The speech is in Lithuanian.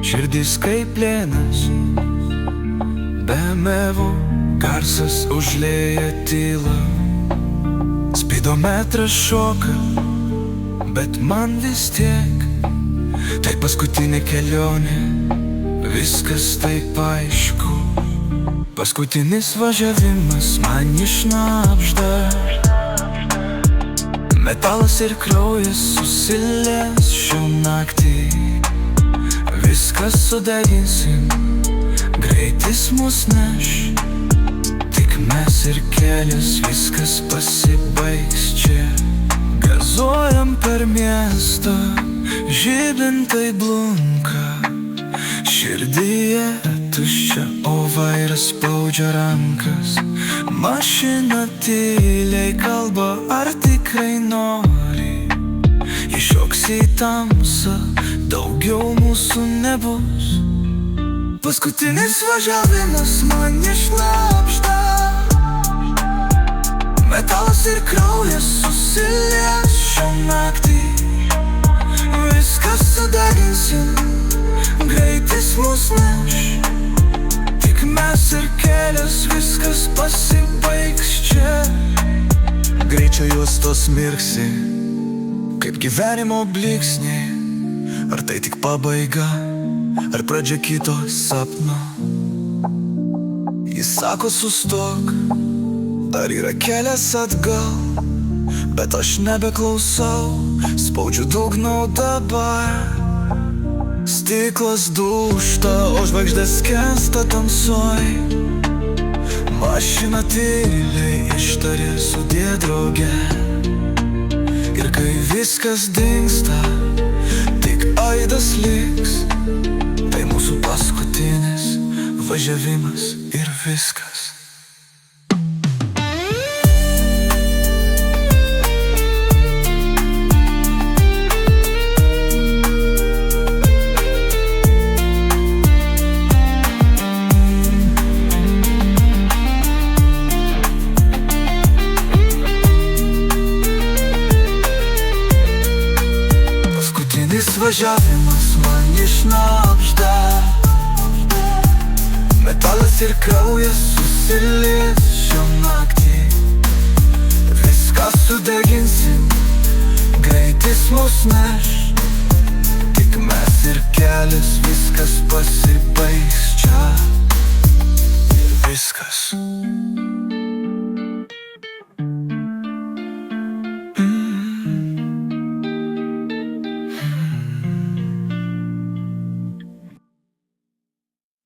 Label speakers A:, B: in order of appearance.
A: širdis kaip plėnas, be mevo garsas užlieja tylą. Spidometras šoka, bet man vis tiek tai paskutinė kelionė, viskas taip aišku. Paskutinis važiavimas man išnabžda, metalas ir kraujas susilies šią naktį. Viskas sudeginsim, greitis mus neš, tik mes ir kelias, viskas pasibaigs čia. Gazuojam per miestą, žibintai blunka, širdyje tuščia, o vairas spaudžia rankas. Mašina tyliai kalba, ar tikrai nori, iššoks į tamsą, daugiau mūsų nebus. Paskutinis važiavimas man išnabžda, metalas ir kraujas susilies šią naktį. Viskas sudeginsim, greitis mus neš, tik mes ir kelias, viskas pasibaigs čia. Greičio juostos mirksi, kaip gyvenimo blyksniai. Ar tai tik pabaiga, ar pradžia kito sapno? Jis sako sustok, dar yra kelias atgal, bet aš nebeklausau, spaudžiu dugno dabar. Stiklas dūžta, o žvaigždės skęsta tamsoj. Mašina tyliai ištarė sudie drauge, ir kai viskas dingsta, tik aidas liks. Tai mūsų paskutinis važiavimas ir viskas. Važiavimas man išnabžda, metalas ir kraujas susilies šią naktį. Viską sudeginsim, greitis mus neš, tik mes ir kelias, viskas pasibaigs čia.